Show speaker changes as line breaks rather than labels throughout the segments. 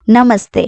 नमस्ते।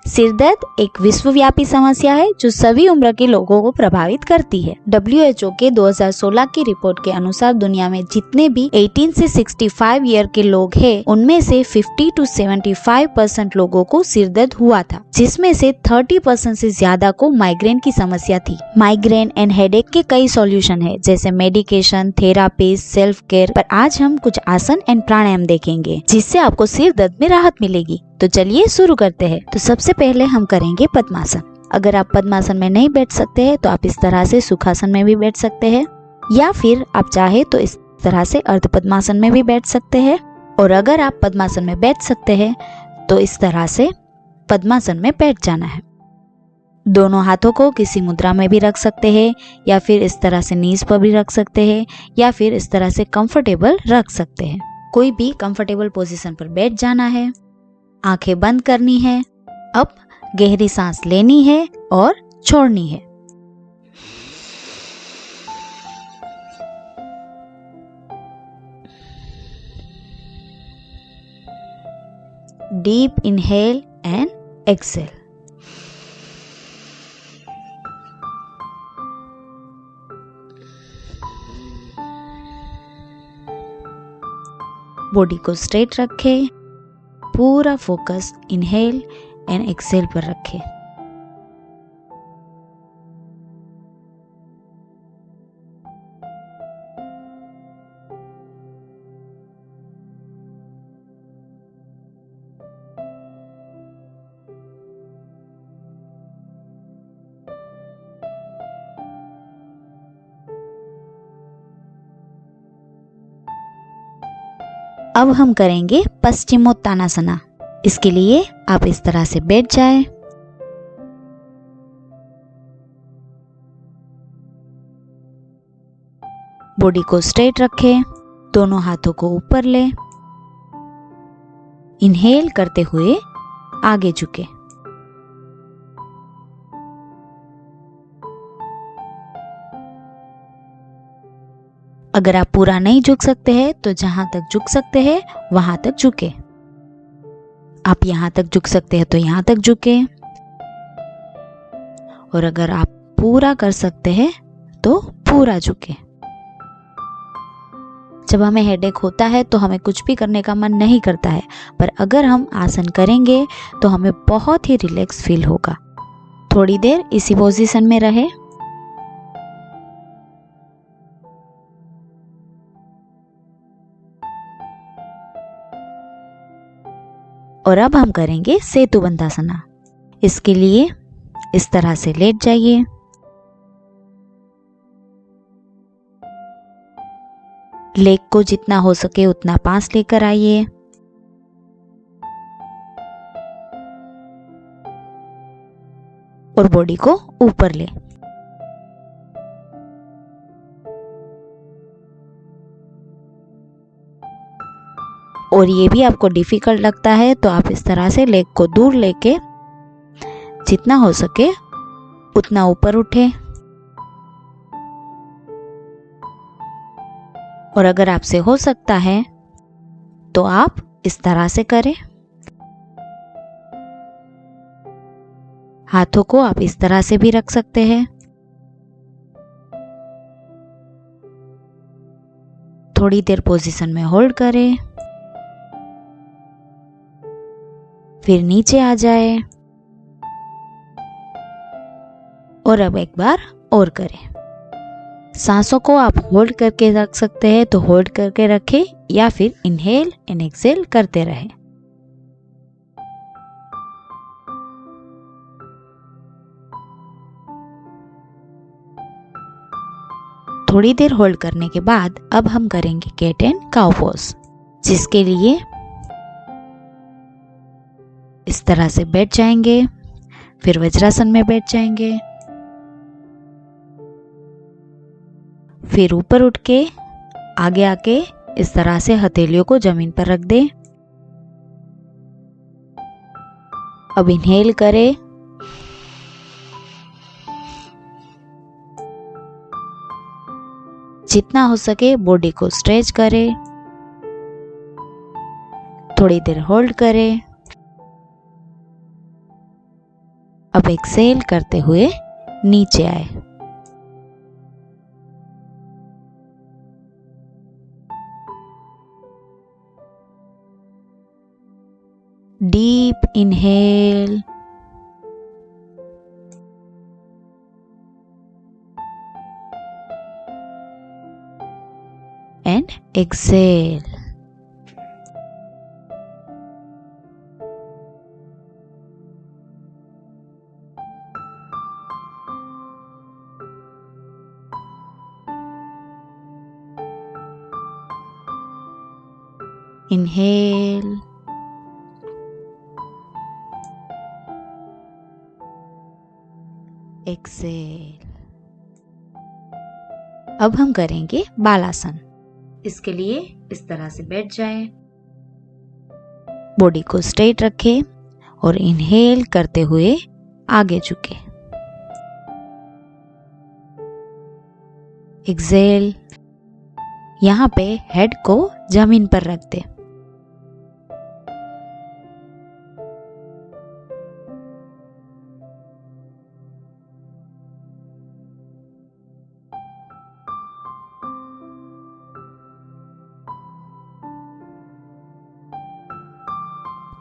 सिर दर्द एक विश्वव्यापी समस्या है जो सभी उम्र के लोगों को प्रभावित करती है। WHO के 2016 की रिपोर्ट के अनुसार दुनिया में जितने भी 18 से 65 ईयर के लोग हैं, उनमें से 50 to 75% लोगों को सिर दर्द हुआ था, जिसमें से 30% से ज्यादा को माइग्रेन की समस्या थी। माइग्रेन एंड हेडेक के कई सॉल्यूशन है, जैसे मेडिकेशन, थेरापी, सेल्फ केयर। पर आज हम कुछ आसन एंड प्राणायाम देखेंगे जिससे आपको सिर दर्द में राहत मिलेगी। तो चलिए शुरू करते हैं। तो सबसे पहले हम करेंगे पद्मासन। अगर आप पद्मासन में नहीं बैठ सकते हैं तो आप इस तरह से सुखासन में भी बैठ सकते हैं, या फिर आप चाहे तो इस तरह से अर्ध पद्मासन में भी बैठ सकते हैं। और अगर आप पद्मासन में बैठ सकते हैं तो इस तरह से पद्मासन में बैठ जाना है। दोनों हाथों को किसी मुद्रा में भी रख सकते हैं, या फिर इस तरह से नीज पर भी रख सकते हैं, या फिर इस तरह से कंफर्टेबल रख सकते हैं। कोई भी कंफर्टेबल पोजीशन पर बैठ जाना है। आंखें बंद करनी है। अब गहरी सांस लेनी है और छोड़नी है। Deep inhale and exhale. Body को स्ट्रेट रखें। पूरा फोकस इनहेल एंड एक्सेल पर रखें। अब हम करेंगे पश्चिमोत्तानासना। इसके लिए आप इस तरह से बैठ जाएं। बॉडी को स्ट्रेट रखें। दोनों हाथों को ऊपर लें। इनहेल करते हुए आगे झुके। अगर आप पूरा नहीं झुक सकते हैं तो जहां तक झुक सकते हैं वहां तक झुके। आप यहां तक झुक सकते हैं तो यहां तक झुके। और अगर आप पूरा कर सकते हैं तो पूरा झुके। जब हमें हेडेक होता है तो हमें कुछ भी करने का मन नहीं करता है, पर अगर हम आसन करेंगे तो हमें बहुत ही रिलैक्स फील होगा। थोड़ी देर इसी पोजीशन में रहे। और अब हम करेंगे सेतुबंधासना। इसके लिए इस तरह से लेट जाइए। लेग को जितना हो सके उतना पास लेकर आइए। और बॉडी को ऊपर ले। और ये भी आपको डिफिकल्ट लगता है तो आप इस तरह से लेग को दूर लेके जितना हो सके उतना ऊपर उठे। और अगर आपसे हो सकता है तो आप इस तरह से करें। हाथों को आप इस तरह से भी रख सकते हैं। थोड़ी देर पोजीशन में होल्ड करें, फिर नीचे आ जाए। और अब एक बार और करें। सांसों को आप होल्ड करके रख सकते हैं तो होल्ड करके रखें, या फिर इनहेल एंड एक्सेल करते रहें। थोड़ी देर होल्ड करने के बाद अब हम करेंगे कैट एंड काउ पोज, जिसके लिए इस तरह से बैठ जाएंगे। फिर वज्रासन में बैठ जाएंगे। फिर ऊपर उठ के आगे आके इस तरह से हथेलियों को जमीन पर रख दें। अब इनहेल करें। जितना हो सके बॉडी को स्ट्रेच करें। थोड़ी देर होल्ड करें। अब एक्सेल करते हुए नीचे आए। Deep inhale and exhale. Inhale. Exhale. अब हम करेंगे बालासन। इसके लिए इस तरह से बैठ जाएं, बॉडी को स्ट्रेट रखें और इनहेल करते हुए आगे झुके। एक्सेल, यहाँ पे हेड को जमीन पर रख दे।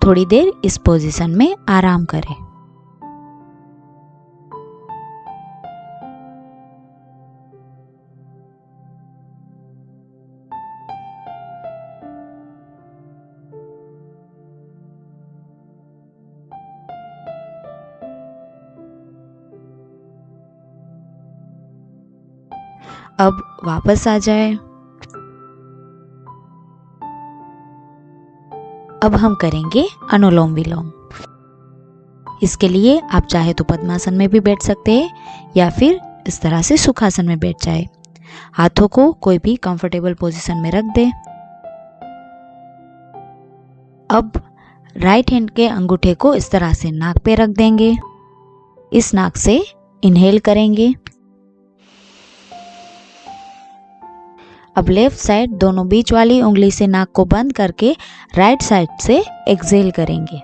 थोड़ी देर इस पोजीशन में आराम करें। अब वापस आ जाए। अब हम करेंगे अनुलोम विलोम। इसके लिए आप चाहे तो पद्मासन में भी बैठ सकते हैं या फिर इस तरह से सुखासन में बैठ जाए। हाथों को कोई भी कंफर्टेबल पोजीशन में रख दे। अब राइट हैंड के अंगूठे को इस तरह से नाक पे रख देंगे। इस नाक से इनहेल करेंगे। अब लेफ्ट साइड दोनों बीच वाली उंगली से नाक को बंद करके राइट साइड से एक्सेल करेंगे।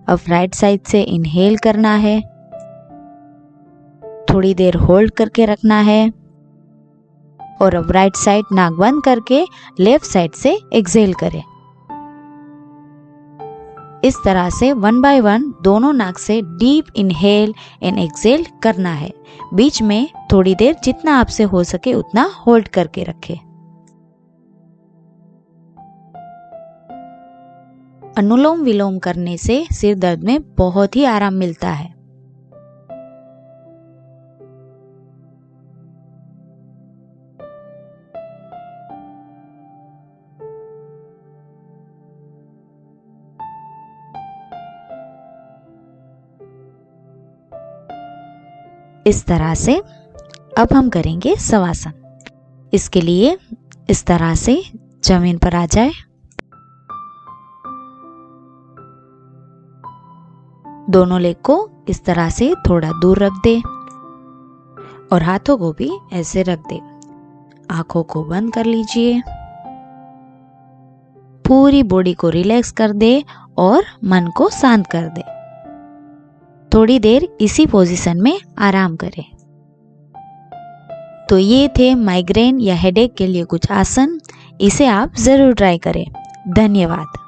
अब राइट साइड से इनहेल करना है, थोड़ी देर होल्ड करके रखना है और अब राइट साइड नाक बंद करके लेफ्ट साइड से एक्सेल करें। इस तरह से 1 बाय 1 दोनों नाक से डीप इनहेल एंड एक्सेल करना है। बीच में थोड़ी देर जितना आपसे हो सके उतना होल्ड करके रखें। अनुलोम विलोम करने से सिर दर्द में बहुत ही आराम मिलता है। इस तरह से अब हम करेंगे शवासन। इसके लिए इस तरह से जमीन पर आ जाए, दोनों लेग को इस तरह से थोड़ा दूर रख दे और हाथों को भी ऐसे रख दे। आंखों को बंद कर लीजिए, पूरी बॉडी को रिलैक्स कर दे और मन को शांत कर दे। थोड़ी देर इसी पोजीशन में आराम करें। तो ये थे माइग्रेन या हेडेक के लिए कुछ आसन। इसे आप जरूर ट्राई करें। धन्यवाद।